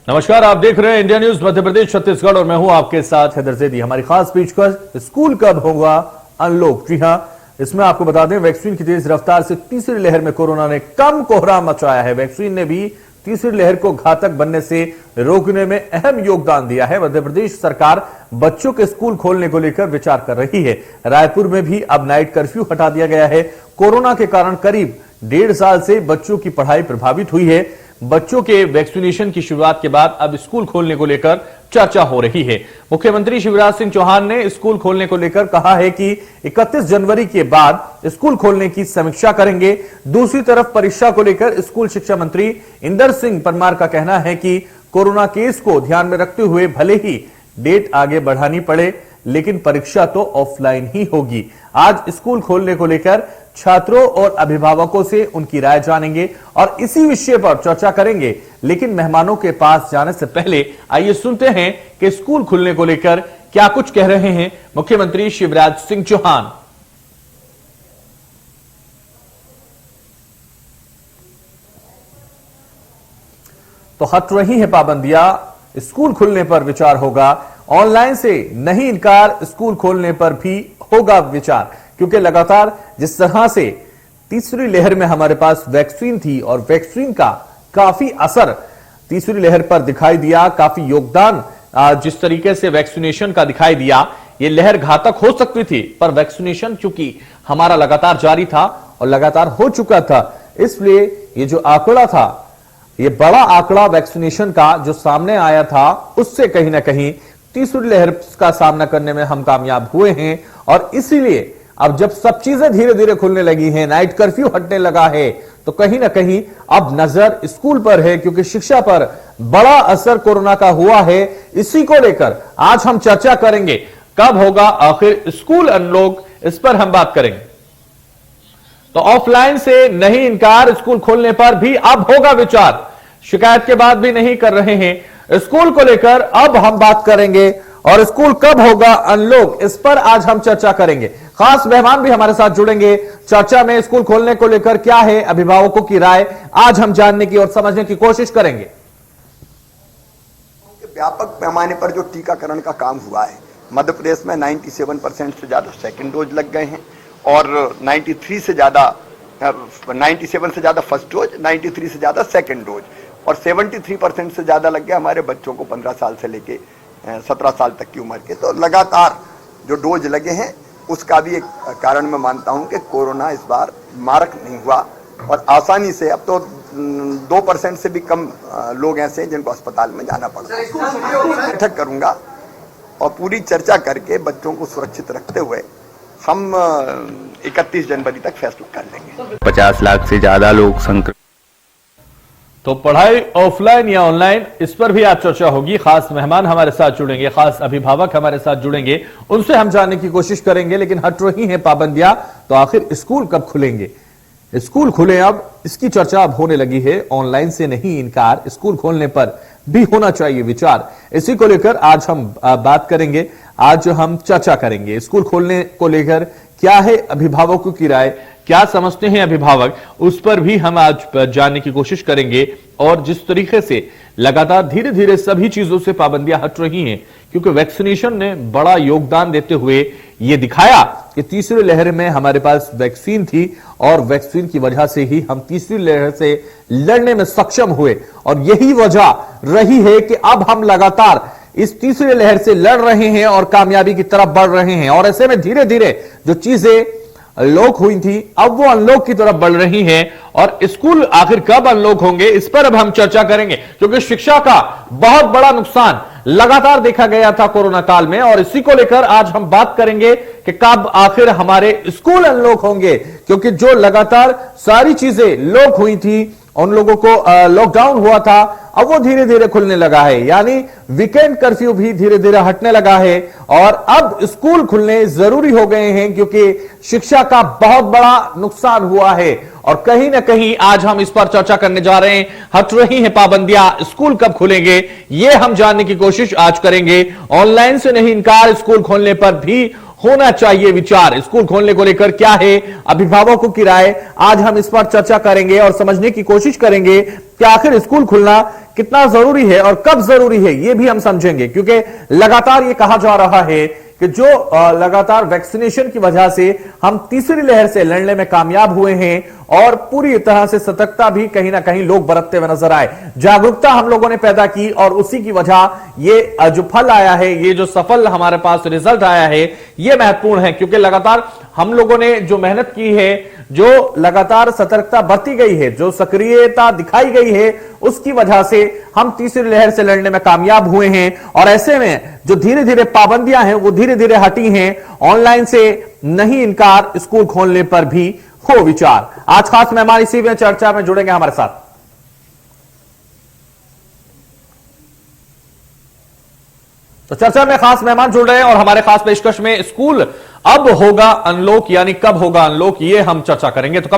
नमस्कार, आप देख रहे हैं इंडिया न्यूज मध्य प्रदेश छत्तीसगढ़ और मैं हूं आपके साथ हैदर जैदी। हमारी खास पेशकश स्कूल कब होगा अनलॉक। जी हां, इसमें आपको बता दें वैक्सीन की तेज रफ्तार से तीसरी लहर में कोरोना ने कम कोहराम मचाया है। वैक्सीन ने भी तीसरी लहर को घातक बनने से रोकने में अहम योगदान दिया है। मध्य प्रदेश सरकार बच्चों के स्कूल खोलने को लेकर विचार कर रही है। रायपुर में भी अब नाइट कर्फ्यू हटा दिया गया है। कोरोना के कारण करीब 1.5 साल से बच्चों की पढ़ाई प्रभावित हुई है। बच्चों के वैक्सीनेशन की शुरुआत के बाद अब स्कूल खोलने को लेकर चर्चा हो रही है। मुख्यमंत्री शिवराज सिंह चौहान ने स्कूल खोलने को लेकर कहा है कि 31 जनवरी के बाद स्कूल खोलने की समीक्षा करेंगे। दूसरी तरफ परीक्षा को लेकर स्कूल शिक्षा मंत्री इंदर सिंह परमार का कहना है कि कोरोना केस को ध्यान में रखते हुए भले ही डेट आगे बढ़ानी पड़े, लेकिन परीक्षा तो ऑफलाइन ही होगी। आज स्कूल खोलने को लेकर छात्रों और अभिभावकों से उनकी राय जानेंगे और इसी विषय पर चर्चा करेंगे। लेकिन मेहमानों के पास जाने से पहले आइए सुनते हैं कि स्कूल खुलने को लेकर क्या कुछ कह रहे हैं मुख्यमंत्री शिवराज सिंह चौहान। तो हट रही है पाबंदियां, स्कूल खुलने पर विचार होगा। ऑनलाइन से नहीं इनकार, स्कूल खोलने पर भी होगा विचार, क्योंकि लगातार जिस तरह से तीसरी लहर में हमारे पास वैक्सीन थी और वैक्सीन का काफी असर तीसरी लहर पर दिखाई दिया, काफी योगदान जिस तरीके से वैक्सीनेशन का दिखाई दिया, ये लहर घातक हो सकती थी, पर वैक्सीनेशन चूंकि हमारा लगातार जारी था और लगातार हो चुका था, इसलिए ये जो आंकड़ा था, ये बड़ा आंकड़ा वैक्सीनेशन का जो सामने आया था, उससे कहीं ना कहीं तीसरी लहर का सामना करने में हम कामयाब हुए हैं। और इसीलिए अब जब सब चीजें धीरे धीरे खुलने लगी हैं, नाइट कर्फ्यू हटने लगा है, तो कहीं ना कहीं अब नजर स्कूल पर है, क्योंकि शिक्षा पर बड़ा असर कोरोना का हुआ है। इसी को लेकर आज हम चर्चा करेंगे, कब होगा आखिर स्कूल अनलॉक, इस पर हम बात करेंगे। तो ऑफलाइन से नहीं इनकार, स्कूल खोलने पर भी अब होगा विचार। शिकायत के बाद भी नहीं कर रहे हैं। स्कूल को लेकर अब हम बात करेंगे और स्कूल कब होगा अनलॉक, इस पर आज हम चर्चा करेंगे। खास मेहमान भी हमारे साथ जुड़ेंगे चर्चा में। स्कूल खोलने को लेकर क्या है अभिभावकों की राय, आज हम जानने की और समझने की कोशिश करेंगे। व्यापक पैमाने पर जो टीकाकरण का काम हुआ है, मध्य प्रदेश में 97% से ज्यादा सेकेंड डोज लग गए हैं और 97 से ज्यादा फर्स्ट डोज, 93 से ज्यादा सेकेंड डोज और 73% से ज्यादा लग गया हमारे बच्चों को 15 साल से लेके 17 साल तक की उम्र के। तो लगातार जो डोज लगे हैं उसका भी एक कारण मैं मानता हूं कि कोरोना इस बार मारक नहीं हुआ और आसानी से, अब तो 2% से भी कम लोग ऐसे हैं जिनको अस्पताल में जाना पड़ता है। बैठक करूंगा और पूरी चर्चा करके बच्चों को सुरक्षित रखते हुए हम 31 जनवरी तक फैसला कर लेंगे। 50 लाख से ज्यादा लोग संक्रमित। तो पढ़ाई ऑफलाइन या ऑनलाइन, इस पर भी आज चर्चा होगी। खास मेहमान हमारे साथ जुड़ेंगे, खास अभिभावक हमारे साथ जुड़ेंगे, उनसे हम जानने की कोशिश करेंगे। लेकिन हट रही हैं पाबंदियां, तो आखिर स्कूल कब खुलेंगे? स्कूल खुले अब, इसकी चर्चा अब होने लगी है। ऑनलाइन से नहीं इनकार, स्कूल खोलने पर भी होना चाहिए विचार। इसी को लेकर आज हम बात करेंगे, आज हम चर्चा करेंगे। स्कूल खोलने को लेकर क्या है अभिभावकों की राय, क्या समझते हैं अभिभावक, उस पर भी हम आज जानने की कोशिश करेंगे। और जिस तरीके से लगातार धीरे धीरे सभी चीजों से पाबंदियां हट रही हैं, क्योंकि वैक्सीनेशन ने बड़ा योगदान देते हुए यह दिखाया कि तीसरी लहर में हमारे पास वैक्सीन थी और वैक्सीन की वजह से ही हम तीसरी लहर से लड़ने में सक्षम हुए। और यही वजह रही है कि अब हम लगातार इस तीसरी लहर से लड़ रहे हैं और कामयाबी की तरफ बढ़ रहे हैं। और ऐसे में धीरे धीरे जो चीजें लॉक हुई थी, अब वो अनलॉक की तरफ बढ़ रही हैं। और स्कूल आखिर कब अनलॉक होंगे, इस पर अब हम चर्चा करेंगे, क्योंकि शिक्षा का बहुत बड़ा नुकसान लगातार देखा गया था कोरोना काल में। और इसी को लेकर आज हम बात करेंगे कि कब आखिर हमारे स्कूल अनलॉक होंगे, क्योंकि जो लगातार सारी चीजें लॉक हुई थी, उन लोगों को लॉकडाउन हुआ था, अब वो धीरे धीरे खुलने लगा है। यानी वीकेंड कर्फ्यू भी धीरे धीरे हटने लगा है और अब स्कूल खुलने जरूरी हो गए हैं, क्योंकि शिक्षा का बहुत बड़ा नुकसान हुआ है। और कहीं ना कहीं आज हम इस पर चर्चा करने जा रहे हैं। हट रही हैं पाबंदियां, स्कूल कब खुलेंगे, ये हम जानने की कोशिश आज करेंगे। ऑनलाइन से नहीं इनकार, स्कूल खोलने पर भी होना चाहिए विचार स्कूल खोलने को लेकर क्या है अभिभावकों की राय। आज हम इस पर चर्चा करेंगे और समझने की कोशिश करेंगे कि आखिर स्कूल खुलना कितना जरूरी है और कब जरूरी है, यह भी हम समझेंगे। क्योंकि लगातार यह कहा जा रहा है कि जो लगातार वैक्सीनेशन की वजह से हम तीसरी लहर से लड़ने में कामयाब हुए हैं और पूरी तरह से सतर्कता भी कहीं ना कहीं लोग बरतते हुए नजर आए, जागरूकता हम लोगों ने पैदा की और उसी की वजह ये जो फल आया है, ये जो सफल हमारे पास रिजल्ट आया है, ये महत्वपूर्ण है। क्योंकि लगातार हम लोगों ने जो मेहनत की है, जो लगातार सतर्कता बरती गई है, जो सक्रियता दिखाई गई है, उसकी वजह से हम तीसरी लहर से लड़ने में कामयाब हुए हैं। और ऐसे में जो धीरे धीरे पाबंदियां हैं वो धीरे धीरे हटी हैं। ऑनलाइन से नहीं इनकार, स्कूल खोलने पर भी हो विचार। आज खास मेहमान इसी में चर्चा में जुड़ेंगे हमारे साथ। तो चर्चा में खास मेहमान जुड़ रहे हैं और हमारे खास पेशकश में स्कूल अब होगा अनलॉक, यानी कब होगा अनलॉक, ये हम चर्चा करेंगे। तो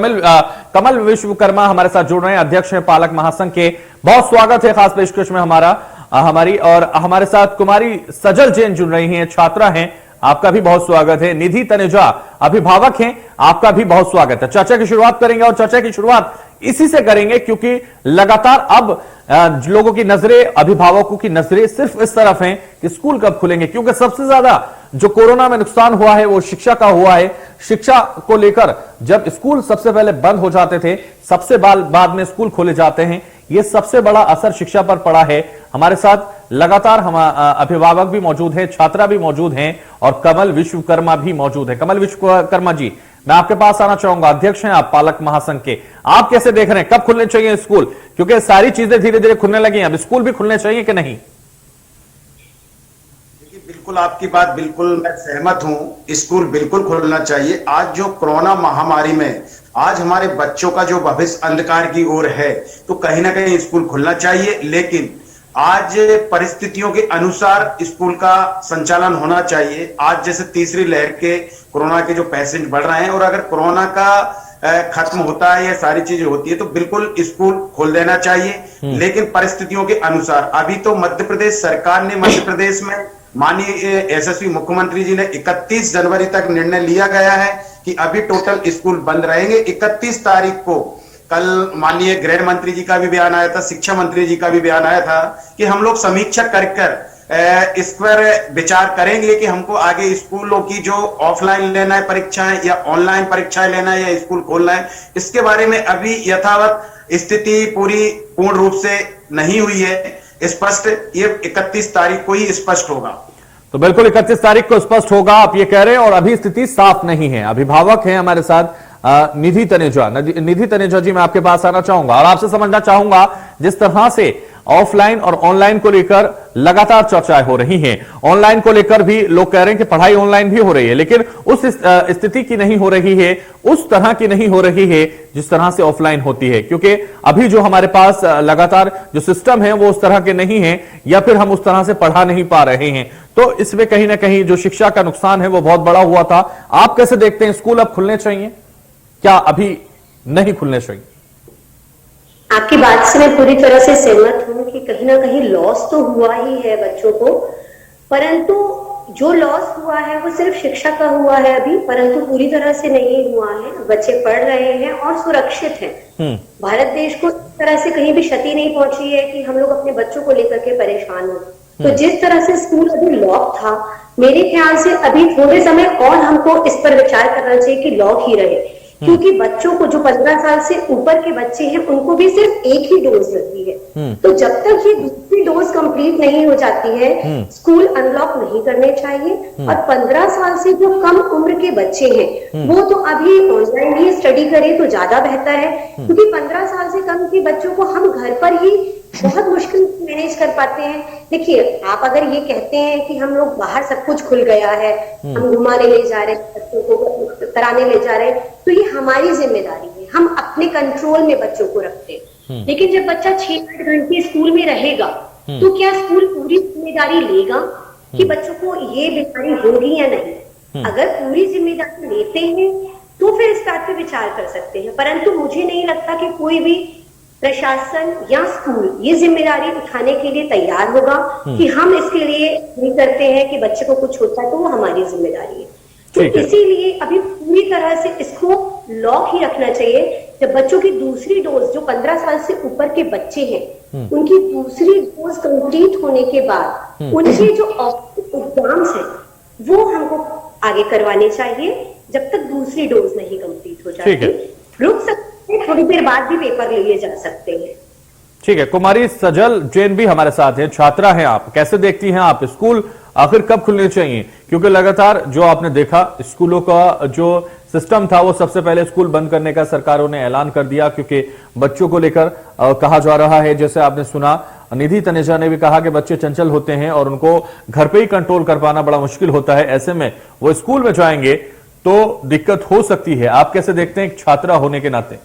कमल विश्वकर्मा हमारे साथ जुड़ रहे हैं, अध्यक्ष हैं पालक महासंघ के। बहुत स्वागत है खास पेशकश में हमारी। और हमारे साथ कुमारी सजल जैन जुड़ रही हैं, छात्रा हैं, आपका भी बहुत स्वागत है। निधि तनेजा अभिभावक हैं, आपका भी बहुत स्वागत है। चर्चा की शुरुआत करेंगे और चर्चा की शुरुआत इसी से करेंगे क्योंकि लगातार अब लोगों की नजरें, अभिभावकों की नजरें सिर्फ इस तरफ हैं कि स्कूल कब खुलेंगे। क्योंकि सबसे ज्यादा जो कोरोना में नुकसान हुआ है वो शिक्षा का हुआ है। शिक्षा को लेकर जब स्कूल सबसे पहले बंद हो जाते थे, सबसे बाद में स्कूल खोले जाते हैं, ये सबसे बड़ा असर शिक्षा पर पड़ा है। हमारे साथ लगातार हम अभिभावक भी मौजूद हैं, छात्रा भी मौजूद हैं और कमल विश्वकर्मा भी मौजूद है। कमल विश्वकर्मा जी, मैं आपके पास आना चाहूंगा, अध्यक्ष हैं आप पालक महासंघ के। आप कैसे देख रहे हैं, कब खुलने चाहिए स्कूल? क्योंकि सारी चीजें धीरे धीरे खुलने लगी हैं, अब स्कूल भी खुलने चाहिए कि नहीं? बिल्कुल, आपकी बात बिल्कुल मैं सहमत हूं, स्कूल बिल्कुल खुलना चाहिए। आज जो कोरोना महामारी में आज हमारे बच्चों का जो भविष्य अंधकार की ओर है, तो कहीं ना कहीं स्कूल खुलना चाहिए। लेकिन आज परिस्थितियों के अनुसार स्कूल का संचालन होना चाहिए। आज जैसे तीसरी लहर के कोरोना के जो पेशेंट बढ़ रहे हैं और अगर कोरोना का खत्म होता है, ये सारी चीजें होती है, तो बिल्कुल स्कूल खोल देना चाहिए, लेकिन परिस्थितियों के अनुसार। अभी तो मध्य प्रदेश सरकार ने, मध्य प्रदेश में माननीय यशस्वी मुख्यमंत्री जी ने 31 जनवरी तक निर्णय लिया गया है कि अभी टोटल स्कूल बंद रहेंगे। 31 तारीख को कल माननीय गृह मंत्री जी का भी बयान आया था, शिक्षा मंत्री जी का भी बयान आया था कि हम लोग समीक्षा कर इस पर विचार करेंगे कि हमको आगे स्कूलों की जो ऑफलाइन लेना है परीक्षाएं या ऑनलाइन परीक्षाएं लेना है या स्कूल खोलना है, इसके बारे में अभी यथावत स्थिति पूर्ण रूप से नहीं हुई है स्पष्ट। ये 31 तारीख को ही स्पष्ट होगा। तो बिल्कुल 31 तारीख को स्पष्ट होगा, आप ये कह रहे हैं, और अभी स्थिति साफ नहीं है। अभिभावक हैं हमारे साथ निधि तनेजा। निधि तनेजा जी, मैं आपके पास आना चाहूंगा और आपसे समझना चाहूंगा, जिस तरह से ऑफलाइन और ऑनलाइन को लेकर लगातार चर्चाएं हो रही हैं, ऑनलाइन को लेकर भी लोग कह रहे हैं कि पढ़ाई ऑनलाइन भी हो रही है, लेकिन उस स्थिति की नहीं हो रही है, उस तरह की नहीं हो रही है जिस तरह से ऑफलाइन होती है। क्योंकि अभी जो हमारे पास लगातार जो सिस्टम है वो उस तरह के नहीं है, या फिर हम उस तरह से पढ़ा नहीं पा रहे हैं। तो इसमें कहीं ना कहीं जो शिक्षा का नुकसान है वो बहुत बड़ा हुआ था। आप कैसे देखते हैं, स्कूल अब खुलने चाहिए, क्या अभी नहीं खुलने चाहिए? आपकी बात से मैं पूरी तरह से सहमत हूं कि कहीं ना कहीं लॉस तो हुआ ही है बच्चों को, परंतु जो लॉस हुआ है वो सिर्फ शिक्षा का हुआ है अभी, परंतु पूरी तरह से नहीं हुआ है। बच्चे पढ़ रहे हैं और सुरक्षित हैं। भारत देश को इस तरह से कहीं भी क्षति नहीं पहुंची है कि हम लोग अपने बच्चों को लेकर के परेशान हो। तो जिस तरह से स्कूल अभी लॉक था, मेरे ख्याल से अभी थोड़े समय और हमको इस पर विचार करना चाहिए कि लॉक ही रहे, क्योंकि बच्चों को जो 15 साल से ऊपर के बच्चे हैं उनको भी सिर्फ एक ही डोज लगी है। तो जब तक ये दूसरी डोज कंप्लीट नहीं हो जाती है, स्कूल अनलॉक नहीं करने चाहिए। और 15 साल से जो कम उम्र के बच्चे हैं वो तो अभी ऑनलाइन ही स्टडी करें तो ज्यादा बेहतर है, क्योंकि 15 साल से कम के बच्चों को हम घर पर ही बहुत मुश्किल से मैनेज कर पाते हैं। देखिए, आप अगर ये कहते हैं कि हम लोग बाहर सब कुछ खुल गया है, हम घुमाने ले जा रहे हैं, बच्चों को कराने ले जा रहे हैं, तो ये हमारी जिम्मेदारी है, हम अपने कंट्रोल में बच्चों को रखते हैं। लेकिन जब बच्चा 6-8 घंटे स्कूल में रहेगा तो क्या स्कूल पूरी जिम्मेदारी लेगा कि बच्चों को ये बीमारी होगी या नहीं? अगर पूरी जिम्मेदारी लेते हैं तो फिर इस बात पे विचार कर सकते हैं, परंतु मुझे नहीं लगता कि कोई भी प्रशासन या स्कूल ये जिम्मेदारी उठाने के लिए तैयार होगा कि हम इसके लिए नहीं करते हैं कि बच्चे को कुछ होता है तो वो हमारी जिम्मेदारी है। तो ठीक है। इसीलिए अभी पूरी तरह से इसको लॉक ही रखना चाहिए। जब बच्चों की दूसरी डोज, जो 15 साल से ऊपर के बच्चे हैं, उनकी दूसरी डोज कंप्लीट होने के बाद उनके जो एग्जाम्स हैं वो हमको आगे करवाने चाहिए, जब तक दूसरी डोज नहीं कंप्लीट हो ठीक है। जाती। रुक सकते हैं, थोड़ी देर बाद भी पेपर लिए जा सकते हैं। ठीक है। कुमारी सजल जैन भी हमारे साथ हैं, छात्रा हैं आप, कैसे देखती हैं आप स्कूल आखिर कब खुलने चाहिए? क्योंकि लगातार जो आपने देखा स्कूलों का जो सिस्टम था वो सबसे पहले स्कूल बंद करने का सरकारों ने ऐलान कर दिया, क्योंकि बच्चों को लेकर कहा जा रहा है, जैसे आपने सुना निधि तनेजा ने भी कहा कि बच्चे चंचल होते हैं और उनको घर पे ही कंट्रोल कर पाना बड़ा मुश्किल होता है, ऐसे में वो स्कूल में जाएंगे तो दिक्कत हो सकती है। आप कैसे देखते हैं एक छात्रा होने के नाते?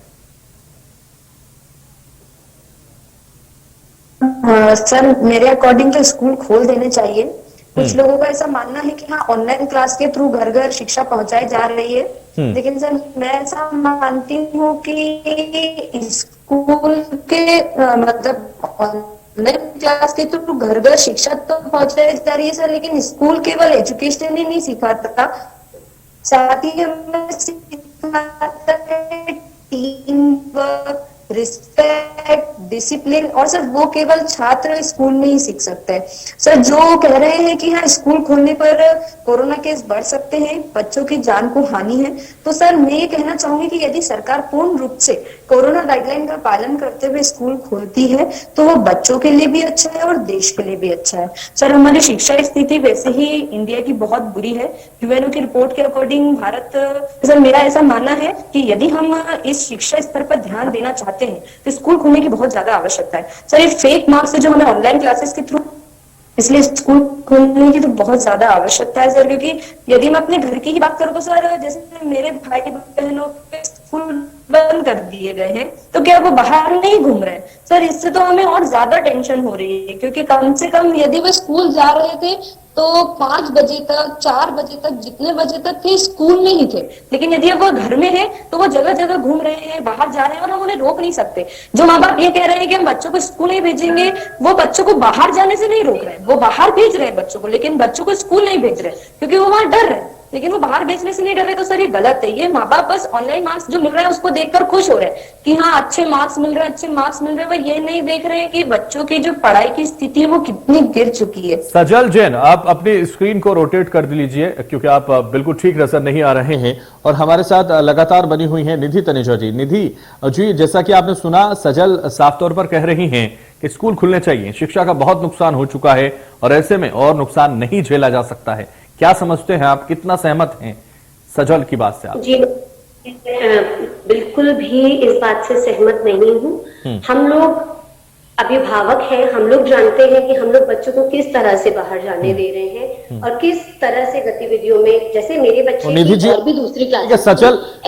सर, मेरे अकॉर्डिंग तो स्कूल खोल देने चाहिए। कुछ लोगों का ऐसा मानना है कि हाँ, ऑनलाइन क्लास के थ्रू घर घर शिक्षा पहुंचाई जा रही है, लेकिन सर मैं ऐसा मानती हूँ कि स्कूल के मतलब ऑनलाइन क्लास के थ्रू घर घर शिक्षा तो पहुंचाई जा रही है सर, लेकिन स्कूल केवल एजुकेशन ही नहीं सिखाता, साथ ही हमें सिखाता है टीम वर्क, रिस्पेक्ट, डिसिप्लिन, और सर वो केवल छात्र स्कूल में ही सीख सकते हैं। सर जो कह रहे हैं कि हाँ स्कूल खोलने पर कोरोना केस बढ़ सकते हैं, बच्चों की जान को हानि है, तो सर मैं ये कहना चाहूंगी कि यदि सरकार पूर्ण रूप से कोरोना गाइडलाइन का पालन करते हुए स्कूल खोलती है तो वो बच्चों के लिए भी अच्छा है और देश के लिए भी अच्छा है। सर हमारी शिक्षा स्थिति वैसे ही इंडिया की बहुत बुरी है। यूएनओ की रिपोर्ट के अकॉर्डिंग भारत, सर मेरा ऐसा मानना है कि यदि हम इस शिक्षा स्तर पर ध्यान देना चाहते हैं तो स्कूल खोलने की बहुत ज्यादा आवश्यकता है। सर ये फेक मार्क्स जो हमें ऑनलाइन क्लासेस के थ्रू, इसलिए स्कूल खोलने की तो बहुत ज्यादा आवश्यकता है सर, क्योंकि यदि मैं अपने घर की ही बात करूँ तो सर जैसे मेरे भाई बहनों के स्कूल बंद कर दिए गए हैं, तो क्या वो बाहर नहीं घूम रहे हैं सर? इससे तो हमें और ज्यादा टेंशन हो रही है, क्योंकि कम से कम यदि वो स्कूल जा रहे थे तो 5 बजे तक, 4 बजे तक, जितने बजे तक थे स्कूल में ही थे, लेकिन यदि अब वो घर में है तो वो जगह जगह घूम रहे हैं, बाहर जा रहे हैं, और हम उन्हें रोक नहीं सकते। जो माँ बाप ये कह रहे हैं कि हम बच्चों को स्कूल नहीं भेजेंगे, वो बच्चों को बाहर जाने से नहीं रोक रहे हैं, वो बाहर भेज रहे हैं बच्चों को, लेकिन बच्चों को स्कूल नहीं भेज रहे क्योंकि वो वहां डर रहे हैं, लेकिन वो बाहर भेजने से नहीं डर रहे। तो सर ये गलत है। ये माँ बाप बस ऑनलाइन मार्क्स जो मिल रहे हैं उसको देखकर खुश हो रहे हैं कि हाँ अच्छे मार्क्स मिल रहे हैं, अच्छे मार्क्स मिल रहे हैं, वो ये नहीं देख रहे हैं कि बच्चों की जो पढ़ाई की स्थिति है वो कितनी गिर चुकी है। सजल जैन, आप अपनी स्क्रीन को रोटेट कर लीजिए क्योंकि आप बिल्कुल ठीक नजर नहीं आ रहे हैं, और हमारे साथ लगातार बनी हुई है निधि तनेजा जी। निधि जी, जैसा कि आपने सुना, सजल साफ तौर पर कह रही हैं कि स्कूल खुलने चाहिए, शिक्षा का बहुत नुकसान हो चुका है और ऐसे में और नुकसान नहीं झेला जा सकता है। क्या समझते हैं आप, कितना सहमत हैं सजल की बात से आप? जी बिल्कुल भी इस बात से सहमत नहीं हूँ। हम लोग अभिभावक हैं, हम लोग जानते हैं कि हम लोग बच्चों को किस तरह से बाहर जाने दे रहे हैं और किस तरह से गतिविधियों में, जैसे मेरे बच्चे निधि जी, और भी दूसरी क्लास,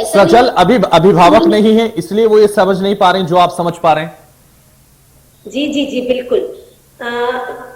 सजल अभी अभिभावक नहीं है इसलिए वो ये समझ नहीं पा रहे जो आप समझ पा रहे हैं। जी जी जी बिल्कुल।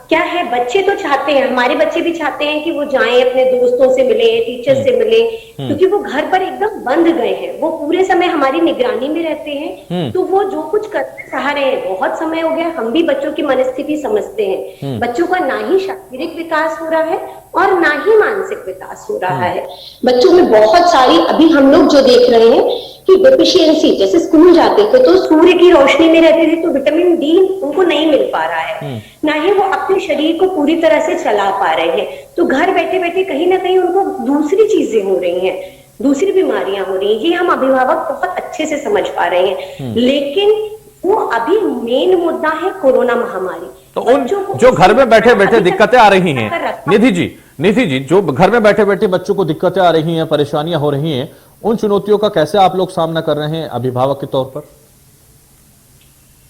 क्या है, बच्चे तो चाहते हैं, हमारे बच्चे भी चाहते हैं कि वो जाएं, अपने दोस्तों से मिले, टीचर से मिले, क्योंकि वो घर पर एकदम बंद गए हैं, वो पूरे समय हमारी निगरानी में रहते हैं, तो वो जो कुछ करना चाह रहे हैं, बहुत समय हो गया, हम भी बच्चों की मनस्थिति समझते हैं। बच्चों का ना ही शारीरिक विकास हो रहा है और ना ही मानसिक विकास हो रहा है। बच्चों में बहुत सारी, अभी हम लोग जो देख रहे हैं कि डेफिशिएंसी, जैसे स्कूल जाते थे तो सूर्य की रोशनी में रहते थे तो विटामिन डी उनको नहीं मिल पा रहा है, ना ही वो अपने शरीर को पूरी तरह से चला पा रहे हैं, तो घर बैठे बैठे कहीं ना कहीं उनको दूसरी चीजें हो रही हैं, दूसरी बीमारियां हो रही हैं। ये हम अभिभावक बहुत अच्छे से समझ पा रहे हैं, लेकिन वो अभी मेन मुद्दा है कोरोना महामारी। तो उन जो घर में बैठे बैठे दिक्कतें आ रही हैं, निधि जी जो घर में बैठे बैठे बच्चों को दिक्कतें आ रही हैं, परेशानियां हो रही हैं, उन चुनौतियों का कैसे आप लोग सामना कर रहे हैं अभिभावक के तौर पर?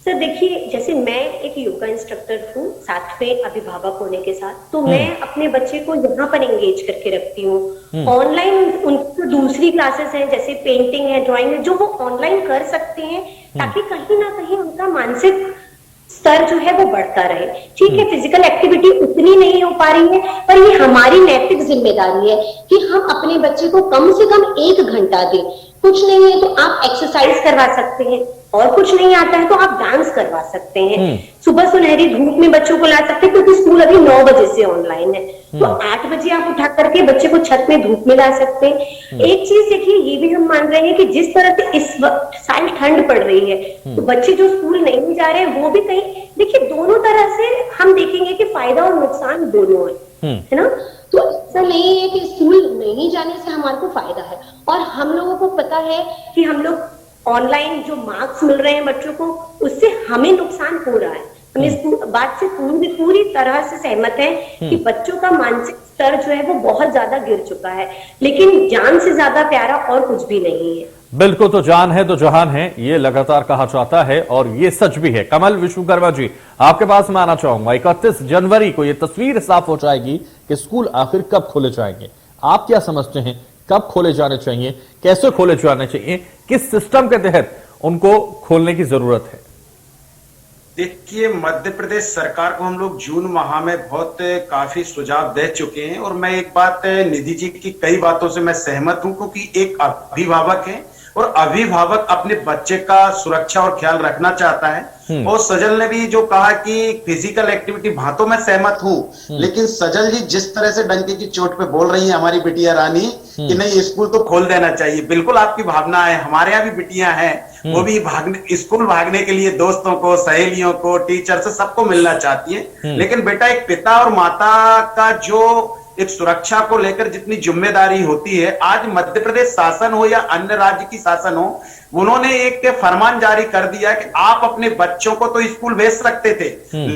सर देखिए, जैसे मैं एक योगा इंस्ट्रक्टर हूँ साथ में अभिभावक होने के साथ, तो मैं अपने बच्चे को यहाँ पर एंगेज करके रखती हूँ। ऑनलाइन उनकी दूसरी क्लासेस हैं, जैसे पेंटिंग है, ड्राइंग है, जो वो ऑनलाइन कर सकते हैं, ताकि कहीं ना कहीं उनका मानसिक स्तर जो है वो बढ़ता रहे। ठीक है, फिजिकल एक्टिविटी उतनी नहीं हो पा रही है, पर ये हमारी नैतिक जिम्मेदारी है कि हम अपने बच्चे को कम से कम 1 घंटा दें। कुछ नहीं है तो आप एक्सरसाइज करवा सकते हैं, और कुछ नहीं आता है तो आप डांस करवा सकते हैं। सुबह सुनहरी धूप में बच्चों को ला सकते हैं, क्योंकि स्कूल अभी 9 बजे से ऑनलाइन है, तो 8 बजे आप उठा करके बच्चे को छत में धूप में ला सकते हैं। एक चीज देखिए, ये भी हम मान रहे हैं कि जिस तरह से इस साल ठंड पड़ रही है, तो बच्चे जो स्कूल नहीं जा रहे हैं वो भी कहीं, देखिए दोनों तरह से हम देखेंगे कि फायदा और नुकसान दोनों है ना। तो ऐसा नहीं है कि स्कूल नहीं जाने से हमारे को फायदा है, और हम लोगों को पता है कि हम लोग ऑनलाइन जो मार्क्स मिल रहे हैं बच्चों को, उससे हमें नुकसान हो रहा है। हम इस बात से पूरी तरह से सहमत हैं कि बच्चों का मानसिक स्तर जो है वो बहुत ज्यादा गिर चुका है, लेकिन जान से ज्यादा प्यारा और कुछ भी नहीं है। बिल्कुल, तो जान है तो जहान है, ये लगातार कहा जाता है और ये सच भी है। कमल विश्वकर्मा जी, आपके पास मैं आना चाहूंगा। 31 जनवरी को ये तस्वीर साफ हो जाएगी कि स्कूल आखिर कब खोले जाएंगे। आप क्या समझते हैं, कब खोले जाने चाहिए, कैसे खोले जाने चाहिए, किस सिस्टम के तहत उनको खोलने की जरूरत है? देखिए, मध्य प्रदेश सरकार को हम लोग जून माह में बहुत काफी सुझाव दे चुके हैं, और मैं एक बात निधि जी की कई बातों से मैं सहमत हूं, क्योंकि एक अभिभावक है और अभिभावक अपने बच्चे का सुरक्षा और ख्याल रखना चाहता है। और सजल ने भी जो कहा कि फिजिकल एक्टिविटी, भांतों में सहमत हूं, लेकिन सजल जी जिस तरह से डंके की चोट पे बोल रही है हमारी बिटिया रानी कि नहीं स्कूल तो खोल देना चाहिए, बिल्कुल आपकी भावना है। हमारे यहाँ भी बिटियां हैं, वो भी स्कूल भागने के लिए दोस्तों को, सहेलियों को, टीचर से सबको मिलना चाहती है। लेकिन बेटा, एक पिता और माता का जो एक सुरक्षा को लेकर जितनी जिम्मेदारी होती है, आज मध्य प्रदेश शासन हो या अन्य राज्य की शासन हो, उन्होंने एक फरमान जारी कर दिया कि आप अपने बच्चों को तो स्कूल भेज सकते थे,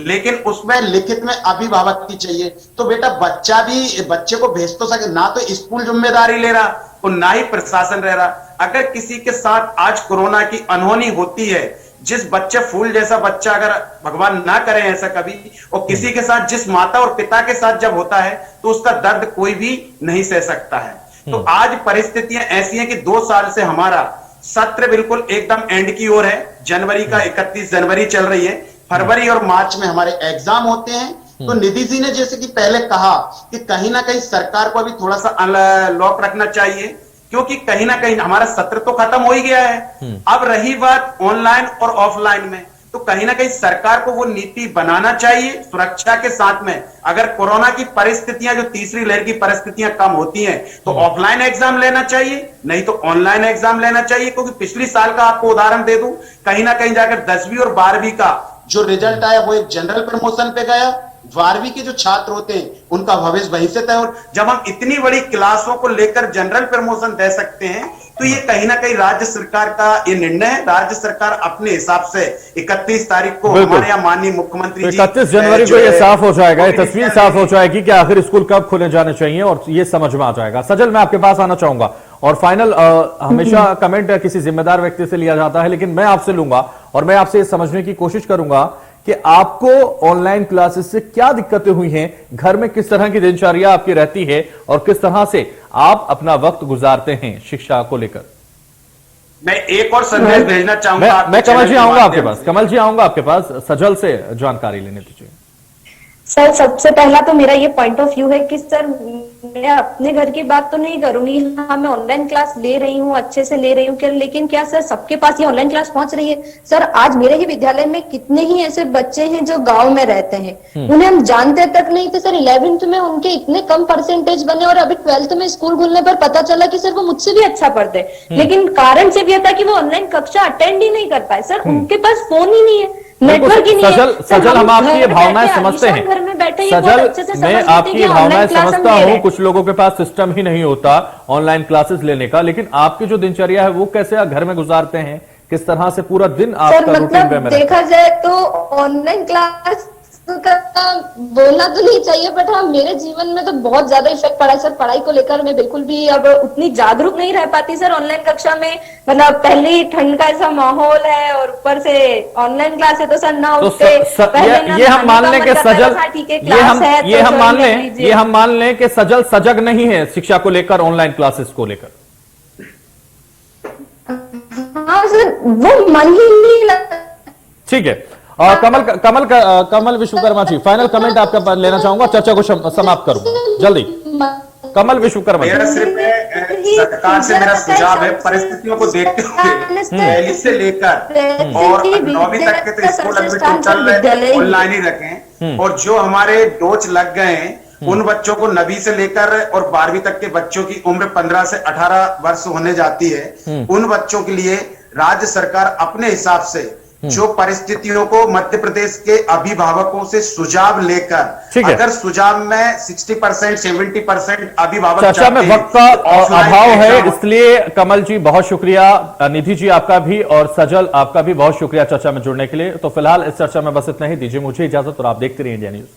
लेकिन उसमें लिखित में अभिभावक की चाहिए। तो बेटा, बच्चा भी बच्चे को भेज तो सके, ना तो स्कूल जिम्मेदारी ले रहा और ना ही प्रशासन रह रहा। अगर किसी के साथ आज कोरोना की अनहोनी होती है, जिस बच्चे फूल जैसा बच्चा, अगर भगवान ना करे ऐसा कभी, और किसी के साथ, जिस माता और पिता के साथ जब होता है, तो उसका दर्द कोई भी नहीं सह सकता है। तो आज परिस्थितियां ऐसी हैं कि 2 साल से हमारा सत्र बिल्कुल एकदम एंड की ओर है। जनवरी का 31 जनवरी चल रही है, फरवरी और मार्च में हमारे एग्जाम होते हैं। तो निधि जी ने जैसे कि पहले कहा कि कहीं ना कहीं सरकार को अभी थोड़ा सा लॉक रखना चाहिए, क्योंकि कहीं ना कहीं हमारा सत्र तो खत्म हो ही गया है। अब रही बात ऑनलाइन और ऑफलाइन में, तो कहीं ना कहीं सरकार को वो नीति बनाना चाहिए सुरक्षा के साथ में। अगर कोरोना की परिस्थितियां, जो तीसरी लहर की परिस्थितियां कम होती हैं, तो ऑफलाइन एग्जाम लेना चाहिए, नहीं तो ऑनलाइन एग्जाम लेना चाहिए। क्योंकि पिछली साल का आपको उदाहरण दे दूं, कहीं ना कहीं जाकर 10वीं और 12वीं का जो रिजल्ट आया वो एक जनरल प्रमोशन पे गया। 12वीं के जो छात्र होते हैं उनका भविष्य वहीं से तय हो। जब हम इतनी बड़ी क्लासों को लेकर जनरल प्रमोशन दे सकते हैं, तो ये कहीं ना कहीं राज्य सरकार का ये निर्णय है। राज्य सरकार अपने हिसाब से 31 तारीख को हमारे यहाँ माननीय मुख्यमंत्री जी, 31 जनवरी को ये साफ हो जाएगा, ये तस्वीर साफ हो जाएगी कि आखिर स्कूल कब खोले जाने चाहिए, और ये समझ में आ जाएगा। सजल, मैं आपके पास आना चाहूंगा, और फाइनल हमेशा कमेंट किसी जिम्मेदार व्यक्ति से लिया जाता है, लेकिन मैं आपसे लूंगा और मैं आपसे समझने की कोशिश करूंगा कि आपको ऑनलाइन क्लासेस से क्या दिक्कतें हुई हैं, घर में किस तरह की दिनचर्या आपकी रहती है, और किस तरह से आप अपना वक्त गुजारते हैं शिक्षा को लेकर। मैं एक और संदेश भेजना चाहूंगा। मैं कमल जी आऊंगा आपके पास, कमल जी आऊंगा आपके पास, सजल से जानकारी लेने दीजिए। सर, सबसे पहला तो मेरा ये पॉइंट ऑफ व्यू है कि सर मैं अपने घर की बात तो नहीं करूंगी। हाँ, मैं ऑनलाइन क्लास ले रही हूँ, अच्छे से ले रही हूँ, लेकिन क्या सर सबके पास ये ऑनलाइन क्लास पहुंच रही है? सर, आज मेरे ही विद्यालय में कितने ही ऐसे बच्चे हैं जो गांव में रहते हैं, उन्हें हम जानते तक नहीं थे। सर 11th में उनके इतने कम परसेंटेज बने, और अभी 12th में स्कूल खुलने पर पता चला कि सर वो मुझसे भी अच्छा पढ़ते, लेकिन कारण सिर्फ यह था कि वो ऑनलाइन कक्षा अटेंड ही नहीं कर पाए। सर उनके पास फोन ही नहीं है, नेटवर्क ही नहीं है। सजल, हम आपकी ये भावनाएं समझते हैं। घर में बैठे सजल, मैं आपकी भावनाएं समझता हूं। कुछ लोगों के पास सिस्टम ही नहीं होता ऑनलाइन क्लासेस लेने का, लेकिन आपकी जो दिनचर्या है वो कैसे घर में गुजारते हैं, किस तरह से पूरा दिन आपका रूटीन में देखा जाए तो ऑनलाइन क्लास का बोलना तो नहीं चाहिए, बट हाँ मेरे जीवन में तो बहुत ज्यादा इफेक्ट पड़ा है सर। पढ़ाई को लेकर मैं बिल्कुल भी अब उतनी जागरूक नहीं रह पाती सर ऑनलाइन कक्षा में। मतलब पहले ही ठंड का ऐसा माहौल है, और ऊपर से ऑनलाइन क्लास है, तो सर ना उससे ये हम मान लें कि सजल, ये हम मान लें कि सजल सजग नहीं है शिक्षा को लेकर, ऑनलाइन क्लासेस को लेकर। हाँ सर, वो मन ही नहीं। ठीक है, कमल विश्वकर्मा जी, फाइनल कमेंट आपका लेना चाहूंगा, चर्चा को समाप्त करूंगा जल्दी। कमल विश्वकर्मा जी। मेरा सिर्फ ही सरकार से मेरा सुझाव है, परिस्थितियों को देखते हुए पहली से लेकर और 9वीं तक के तो स्कूल अभी तो चल रहे, ऑनलाइन ही रखें। और जो हमारे डोज लग गए हैं उन बच्चों को 9वीं से लेकर और 12वीं तक के बच्चों की उम्र 15 से 18 वर्ष होने जाती है, उन बच्चों के लिए राज्य सरकार अपने हिसाब से जो परिस्थितियों को मध्य प्रदेश के अभिभावकों से सुझाव लेकर, अगर सुझाव में 60% 70% अभिभावक चर्चा में वक्त का अभाव है, इसलिए कमल जी बहुत शुक्रिया, निधि जी आपका भी और सजल आपका भी बहुत शुक्रिया चर्चा में जुड़ने के लिए। तो फिलहाल इस चर्चा में बस इतना ही, दीजिए मुझे इजाजत और आप देखते रहिए इंडिया न्यूज।